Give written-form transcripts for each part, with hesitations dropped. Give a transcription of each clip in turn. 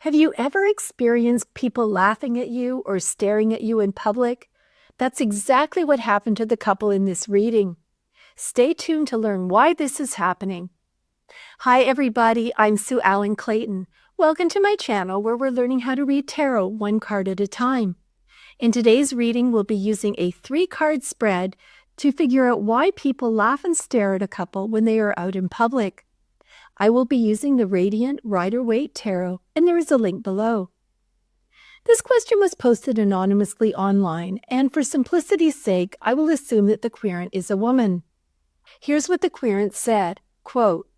Have you ever experienced people laughing at you or staring at you in public? That's exactly what happened to the couple in this reading. Stay tuned to learn why this is happening. Hi everybody, I'm Sue Allen Clayton. Welcome to my channel where we're learning how to read tarot one card at a time. In today's reading, we'll be using a 3-card spread to figure out why people laugh and stare at a couple when they are out in public. I will be using the Radiant Rider-Waite Tarot, and there is a link below. This question was posted anonymously online, and for simplicity's sake, I will assume that the querent is a woman. Here's what the querent said, quote,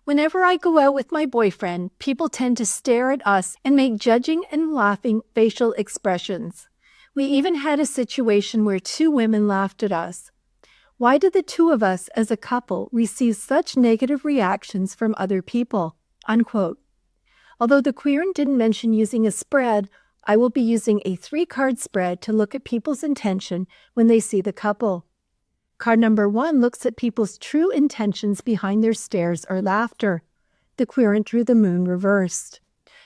"Whenever I go out with my boyfriend, people tend to stare at us and make judging and laughing facial expressions. We even had a situation where 2 women laughed at us. Why did the 2 of us as a couple receive such negative reactions from other people?" Unquote. Although the querent didn't mention using a spread, I will be using a 3-card spread to look at people's intention when they see the couple. Card number 1 looks at people's true intentions behind their stares or laughter. The querent drew the moon reversed.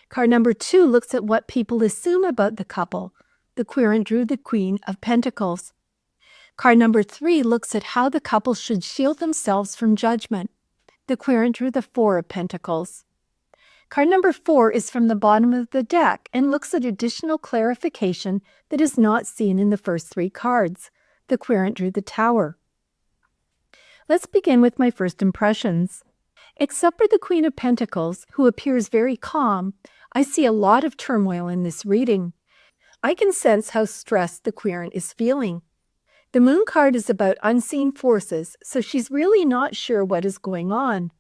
Card number 2 looks at what people assume about the couple. The querent drew the Queen of Pentacles. Card number 3 looks at how the couple should shield themselves from judgment. The querent drew the 4 of Pentacles. Card number 4 is from the bottom of the deck and looks at additional clarification that is not seen in the first 3 cards. The querent drew the Tower. Let's begin with my first impressions. Except for the Queen of Pentacles, who appears very calm, I see a lot of turmoil in this reading. I can sense how stressed the querent is feeling. The Moon card is about unseen forces, so she's really not sure what is going on.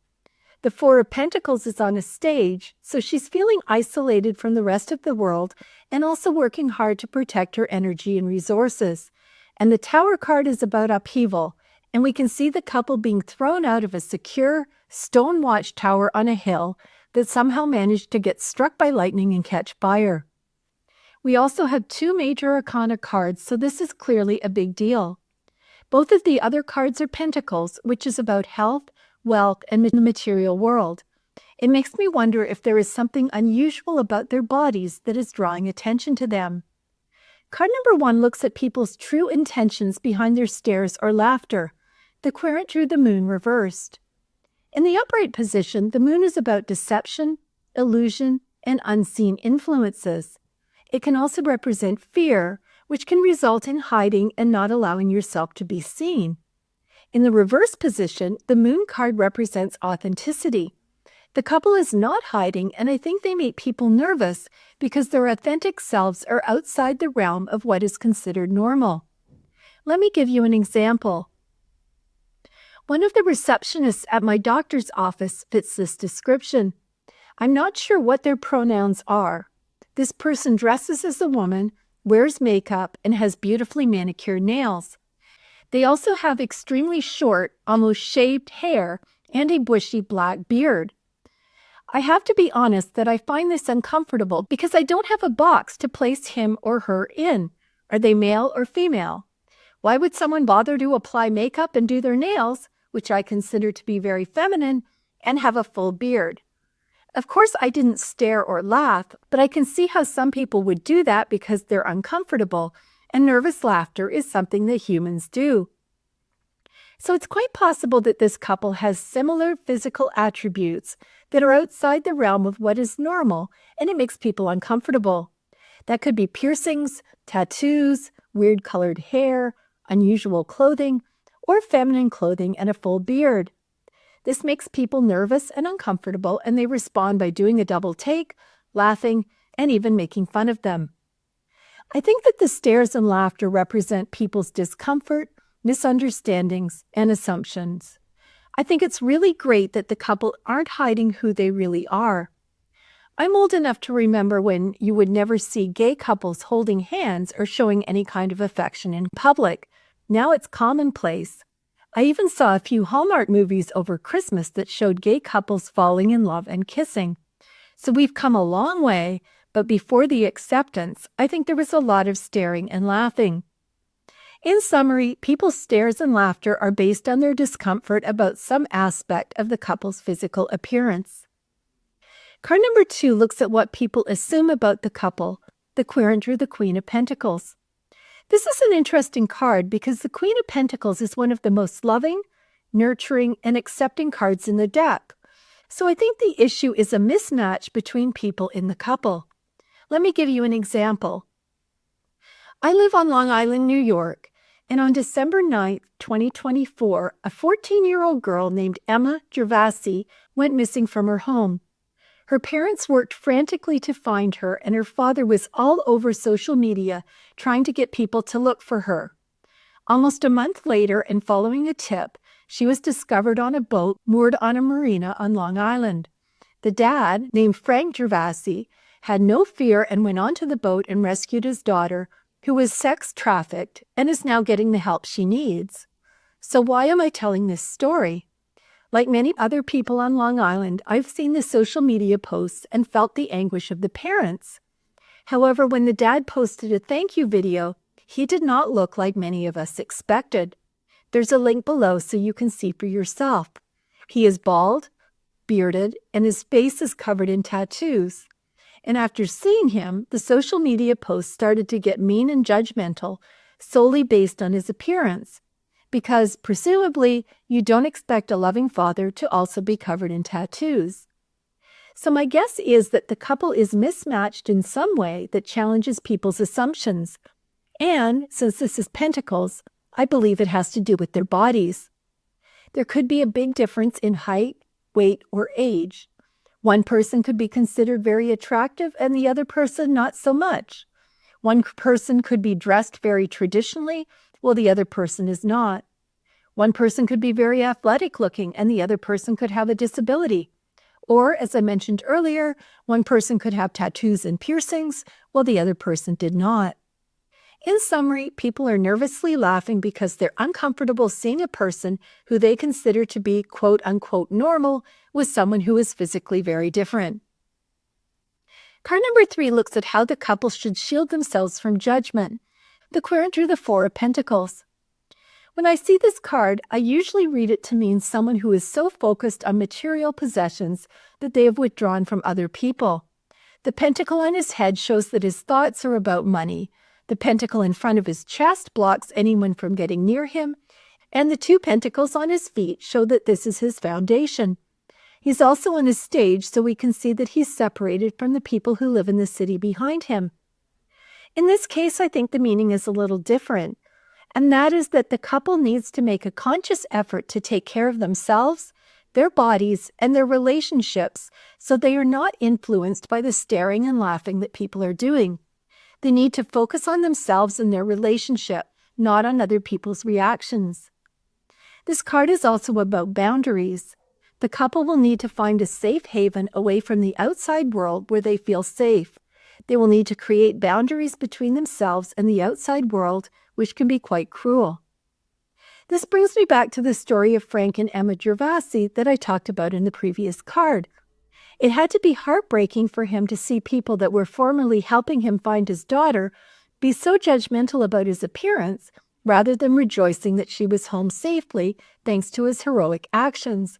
The 4 of Pentacles is on a stage, so she's feeling isolated from the rest of the world and also working hard to protect her energy and resources. And the Tower card is about upheaval, and we can see the couple being thrown out of a secure stone watchtower on a hill that somehow managed to get struck by lightning and catch fire. We also have 2 major arcana cards, so this is clearly a big deal. Both of the other cards are Pentacles, which is about health, wealth, and the material world. It makes me wonder if there is something unusual about their bodies that is drawing attention to them. Card number 1 looks at people's true intentions behind their stares or laughter. The querent drew the moon reversed. In the upright position, the moon is about deception, illusion, and unseen influences. It can also represent fear, which can result in hiding and not allowing yourself to be seen. In the reverse position, the Moon card represents authenticity. The couple is not hiding, and I think they make people nervous because their authentic selves are outside the realm of what is considered normal. Let me give you an example. One of the receptionists at my doctor's office fits this description. I'm not sure what their pronouns are. This person dresses as a woman, wears makeup, and has beautifully manicured nails. They also have extremely short, almost shaved hair and a bushy black beard. I have to be honest that I find this uncomfortable because I don't have a box to place him or her in. Are they male or female? Why would someone bother to apply makeup and do their nails, which I consider to be very feminine, and have a full beard? Of course, I didn't stare or laugh, but I can see how some people would do that because they're uncomfortable, and nervous laughter is something that humans do. So it's quite possible that this couple has similar physical attributes that are outside the realm of what is normal, and it makes people uncomfortable. That could be piercings, tattoos, weird colored hair, unusual clothing, or feminine clothing and a full beard. This makes people nervous and uncomfortable, and they respond by doing a double take, laughing, and even making fun of them. I think that the stares and laughter represent people's discomfort, misunderstandings, and assumptions. I think it's really great that the couple aren't hiding who they really are. I'm old enough to remember when you would never see gay couples holding hands or showing any kind of affection in public. Now it's commonplace. I even saw a few Hallmark movies over Christmas that showed gay couples falling in love and kissing. So we've come a long way, but before the acceptance, I think there was a lot of staring and laughing. In summary, people's stares and laughter are based on their discomfort about some aspect of the couple's physical appearance. Card number 2 looks at what people assume about the couple. The Queen drew the Queen of Pentacles. This is an interesting card because the Queen of Pentacles is one of the most loving, nurturing, and accepting cards in the deck. So I think the issue is a mismatch between people in the couple. Let me give you an example. I live on Long Island, New York, and on December 9th, 2024, a 14-year-old girl named Emma Gervasi went missing from her home. Her parents worked frantically to find her, and her father was all over social media trying to get people to look for her. Almost a month later, and following a tip, she was discovered on a boat moored on a marina on Long Island. The dad, named Frank Gervasi, had no fear and went onto the boat and rescued his daughter, who was sex trafficked and is now getting the help she needs. So why am I telling this story? Like many other people on Long Island, I've seen the social media posts and felt the anguish of the parents. However, when the dad posted a thank you video, he did not look like many of us expected. There's a link below so you can see for yourself. He is bald, bearded, and his face is covered in tattoos. And after seeing him, the social media posts started to get mean and judgmental, solely based on his appearance. Because, presumably, you don't expect a loving father to also be covered in tattoos. So my guess is that the couple is mismatched in some way that challenges people's assumptions. And, since this is Pentacles, I believe it has to do with their bodies. There could be a big difference in height, weight, or age. One person could be considered very attractive and the other person not so much. One person could be dressed very traditionally, while the other person is not. One person could be very athletic looking and the other person could have a disability. Or, as I mentioned earlier, one person could have tattoos and piercings, while the other person did not. In summary, people are nervously laughing because they're uncomfortable seeing a person who they consider to be quote-unquote normal with someone who is physically very different. Card number 3 looks at how the couple should shield themselves from judgment. The Queen drew the Four of Pentacles. When I see this card, I usually read it to mean someone who is so focused on material possessions that they have withdrawn from other people. The pentacle on his head shows that his thoughts are about money. The pentacle in front of his chest blocks anyone from getting near him, and the two pentacles on his feet show that this is his foundation. He's also on a stage, so we can see that he's separated from the people who live in the city behind him. In this case, I think the meaning is a little different, and that is that the couple needs to make a conscious effort to take care of themselves, their bodies, and their relationships so they are not influenced by the staring and laughing that people are doing. They need to focus on themselves and their relationship, not on other people's reactions. This card is also about boundaries. The couple will need to find a safe haven away from the outside world where they feel safe. They will need to create boundaries between themselves and the outside world, which can be quite cruel. This brings me back to the story of Frank and Emma Gervasi that I talked about in the previous card. It had to be heartbreaking for him to see people that were formerly helping him find his daughter be so judgmental about his appearance rather than rejoicing that she was home safely thanks to his heroic actions.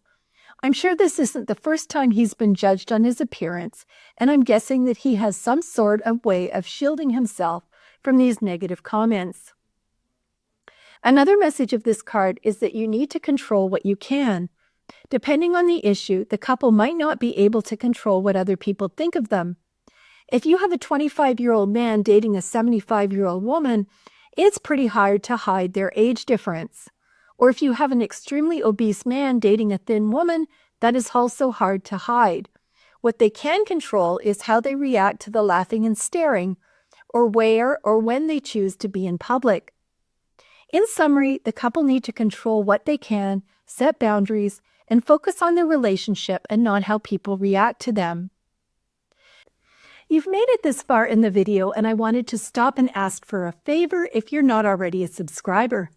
I'm sure this isn't the first time he's been judged on his appearance, and I'm guessing that he has some sort of way of shielding himself from these negative comments. Another message of this card is that you need to control what you can. Depending on the issue, the couple might not be able to control what other people think of them. If you have a 25-year-old man dating a 75-year-old woman, it's pretty hard to hide their age difference. Or if you have an extremely obese man dating a thin woman, that is also hard to hide. What they can control is how they react to the laughing and staring, or where or when they choose to be in public. In summary, the couple need to control what they can, set boundaries, and focus on their relationship and not how people react to them. You've made it this far in the video, and I wanted to stop and ask for a favor if you're not already a subscriber.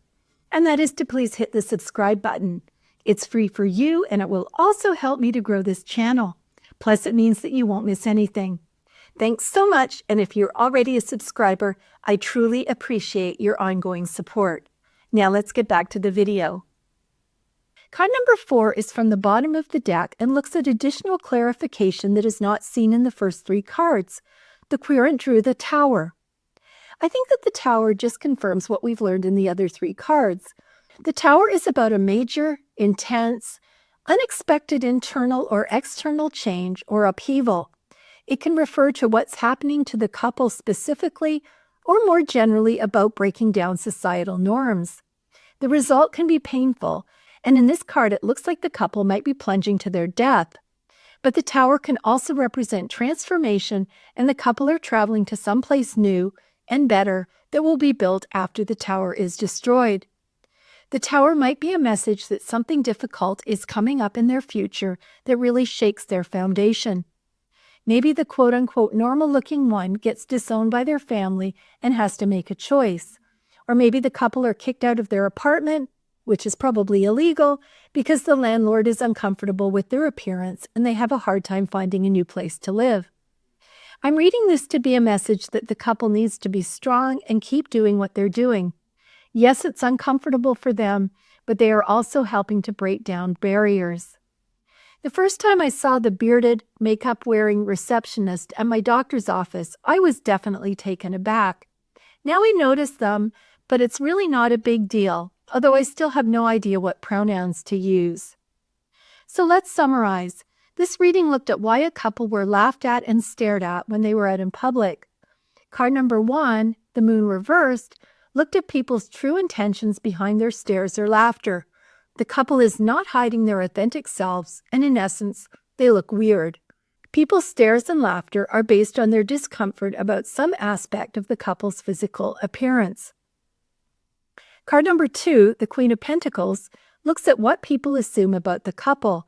And that is to please hit the subscribe button. It's free for you, and it will also help me to grow this channel. Plus, it means that you won't miss anything. Thanks so much, and if you're already a subscriber, I truly appreciate your ongoing support. Now let's get back to the video. Card number 4 is from the bottom of the deck and looks at additional clarification that is not seen in the first 3 cards. The querent drew the Tower. I think that the Tower just confirms what we've learned in the other 3 cards. The Tower is about a major, intense, unexpected internal or external change or upheaval. It can refer to what's happening to the couple specifically, or more generally about breaking down societal norms. The result can be painful, and in this card it looks like the couple might be plunging to their death. But the Tower can also represent transformation, and the couple are traveling to someplace new and better that will be built after the Tower is destroyed. The Tower might be a message that something difficult is coming up in their future that really shakes their foundation. Maybe the quote-unquote normal-looking one gets disowned by their family and has to make a choice. Or maybe the couple are kicked out of their apartment, which is probably illegal, because the landlord is uncomfortable with their appearance and they have a hard time finding a new place to live. I'm reading this to be a message that the couple needs to be strong and keep doing what they're doing. Yes, it's uncomfortable for them, but they are also helping to break down barriers. The first time I saw the bearded, makeup-wearing receptionist at my doctor's office, I was definitely taken aback. Now I notice them, but it's really not a big deal, although I still have no idea what pronouns to use. So let's summarize. This reading looked at why a couple were laughed at and stared at when they were out in public. Card number 1, the moon reversed, looked at people's true intentions behind their stares or laughter. The couple is not hiding their authentic selves, and in essence, they look weird. People's stares and laughter are based on their discomfort about some aspect of the couple's physical appearance. Card number 2, the Queen of Pentacles, looks at what people assume about the couple,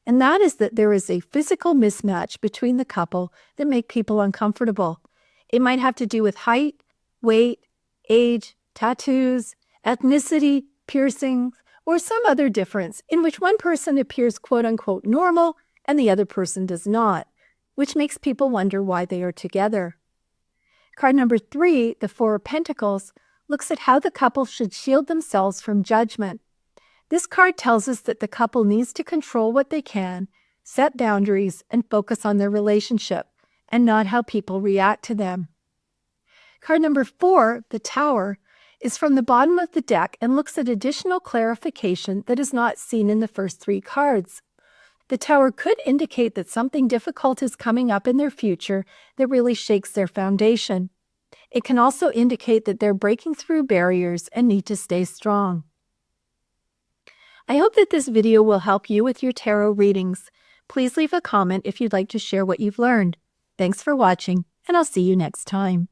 and that is that there is a physical mismatch between the couple that make people uncomfortable. It might have to do with height, weight, age, tattoos, ethnicity, piercings, or some other difference in which one person appears quote-unquote normal and the other person does not, which makes people wonder why they are together. Card number 3, the Four of Pentacles, looks at how the couple should shield themselves from judgment. This card tells us that the couple needs to control what they can, set boundaries, and focus on their relationship, and not how people react to them. Card number 4, the Tower, is from the bottom of the deck and looks at additional clarification that is not seen in the first 3 cards. The Tower could indicate that something difficult is coming up in their future that really shakes their foundation. It can also indicate that they're breaking through barriers and need to stay strong. I hope that this video will help you with your tarot readings. Please leave a comment if you'd like to share what you've learned. Thanks for watching, and I'll see you next time.